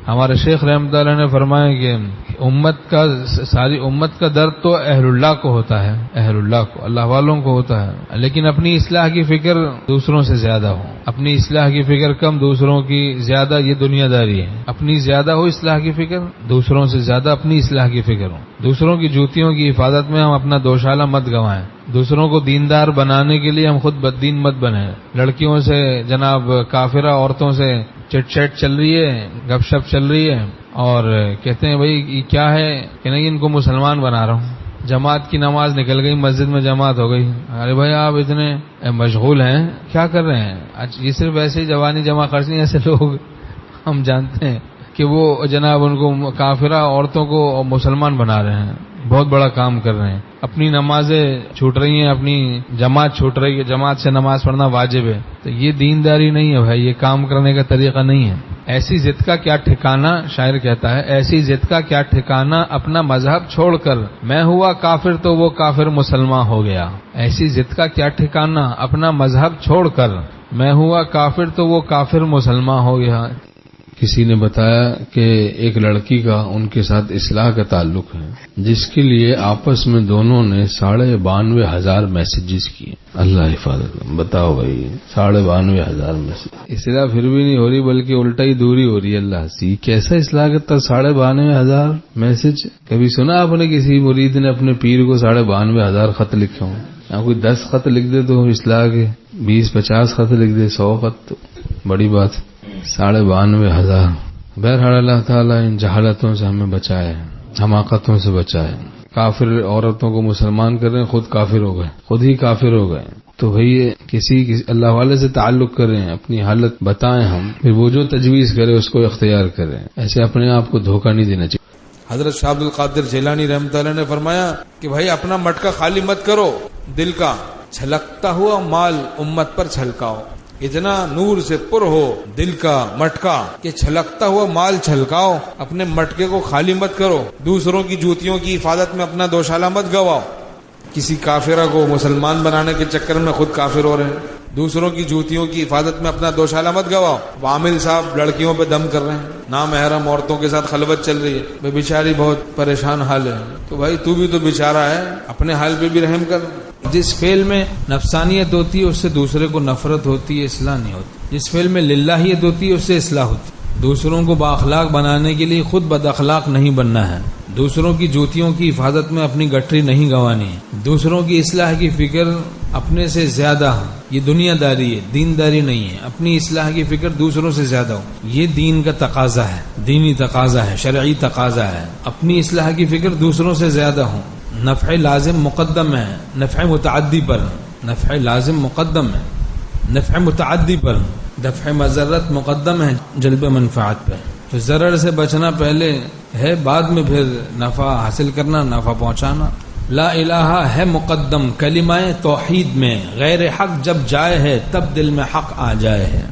ہمارے شیخ رحمۃ اللہ نے فرمایا کہ ساری امت کا درد تو اہل اللہ کو ہوتا ہے، اہل اللہ کو، اللہ والوں کو ہوتا ہے، لیکن اپنی اصلاح کی فکر دوسروں سے زیادہ ہو، اپنی اصلاح کی فکر کم، دوسروں کی زیادہ، یہ دنیا داری ہے۔ اپنی زیادہ ہو اصلاح کی فکر، دوسروں سے زیادہ اپنی اصلاح کی فکر ہو۔ دوسروں کی جوتیوں کی حفاظت میں ہم اپنا دوشالہ مت گنوائیں، دوسروں کو دیندار بنانے کے لیے ہم خود بددین مت بنیں۔ لڑکیوں سے جناب کافرہ عورتوں سے چٹ چیٹ چل رہی ہے، گپ شپ چل رہی ہے، اور کہتے ہیں بھائی یہ کیا ہے کہ نہیں، ان کو مسلمان بنا رہا ہوں۔ جماعت کی نماز نکل گئی، مسجد میں جماعت ہو گئی، ارے بھائی آپ اتنے مشغول ہیں، کیا کر رہے ہیں؟ یہ صرف ایسے ہی جوانی جمع خرچ، ایسے لوگ ہم جانتے ہیں کہ وہ جناب ان کو کافرہ عورتوں کو مسلمان بنا رہے ہیں، بہت بڑا کام کر رہے ہیں۔ اپنی نمازیں چھوٹ رہی ہیں، اپنی جماعت چھوٹ رہی ہے، جماعت سے نماز پڑھنا واجب ہے، تو یہ دینداری نہیں ہے بھائی، یہ کام کرنے کا طریقہ نہیں ہے۔ ایسی ضد کا کیا ٹھکانہ، شاعر کہتا ہے، ایسی ضد کا کیا ٹھکانہ، اپنا مذہب چھوڑ کر میں ہوا کافر تو وہ کافر مسلمان ہو گیا۔ ایسی ضد کا کیا ٹھکانہ، اپنا مذہب چھوڑ کر میں ہوا کافر تو وہ کافر مسلمان ہو گیا۔ کسی نے بتایا کہ ایک لڑکی کا ان کے ساتھ اصلاح کا تعلق ہے، جس کے لیے آپس میں دونوں نے 92,500 میسیجز کیے۔ اللہ حفاظت، بتاؤ بھائی 92,500 میسیج، اصلاح پھر بھی نہیں ہو رہی بلکہ الٹا ہی دوری ہو رہی ہے۔ اللہ سے کیسا اصلاح کرتا؟ 92,500 میسیج۔ کبھی سنا آپ نے کسی مرید نے اپنے پیر کو 92,500 خط لکھے ہوں؟ کوئی 10 خط لکھ دے تو اصلاح کے، 20-50 خط لکھ دے، 100 خط تو بڑی بات۔ 92,500۔ بہرحال اللہ تعالیٰ ان جہالتوں سے ہمیں بچائے، حماقتوں سے بچائے۔ کافر عورتوں کو مسلمان کر رہے ہیں، خود کافر ہو گئے، خود ہی کافر ہو گئے۔ تو بھئی کسی اللہ والے سے تعلق کر رہے ہیں، اپنی حالت بتائیں ہم، پھر وہ جو تجویز کرے اس کو اختیار کریں، ایسے اپنے آپ کو دھوکہ نہیں دینا چاہیے۔ حضرت شاہ عبد القادر جیلانی رحمۃ اللہ نے فرمایا کہ بھائی اپنا مٹکا خالی مت کرو، دل کا چھلکتا ہوا مال امت پر چھلکاؤ۔ اتنا نور سے پر ہو دل کا مٹکا کہ چھلکتا ہوا مال چھلکاؤ۔ اپنے مٹکے کو خالی مت کرو، دوسروں کی جوتیوں کی حفاظت میں اپنا دوشالہ مت گواؤ۔ کسی کافرہ کو مسلمان بنانے کے چکر میں خود کافر ہو رہے ہیں، دوسروں کی جوتیوں کی حفاظت میں اپنا دوشالہ مت گواؤ۔ عامل صاحب لڑکیوں پہ دم کر رہے ہیں، نامحرم عورتوں کے ساتھ خلوت چل رہی ہے، بیچاری بہت پریشان حال ہے۔ تو بھائی تو بھی تو بیچارہ ہے، اپنے حال پہ بھی رحم کر۔ جس فعل میں نفسانیت ہوتی ہے اس سے دوسرے کو نفرت ہوتی ہے، اصلاح نہیں ہوتی۔ جس فعل میں للہیت ہوتی ہے اس سے اصلاح ہوتی ہے۔ دوسروں کو بااخلاق بنانے کے لیے خود بد اخلاق نہیں بننا ہے، دوسروں کی جوتیوں کی حفاظت میں اپنی گٹری نہیں گنوانی ہے، دوسروں کی اصلاح کی فکر اپنے سے زیادہ ہے، یہ دنیا داری ہے، دینداری نہیں ہے۔ اپنی اصلاح کی فکر دوسروں سے زیادہ ہو، یہ دین کا تقاضا ہے، دینی تقاضا ہے، شرعی تقاضا ہے۔ اپنی اصلاح کی فکر دوسروں سے زیادہ ہو۔ نفع لازم مقدم ہے نفع متعدی پر، نفع لازم مقدم ہے نفع متعدی پر، دفع مضرت مقدم ہے جلب منفعت پہ۔ تو ضرر سے بچنا پہلے ہے، بعد میں پھر نفع حاصل کرنا، نفع پہنچانا۔ لا الہ ہے مقدم کلمہ توحید میں، غیر حق جب جائے ہے تب دل میں حق آ جائے ہے۔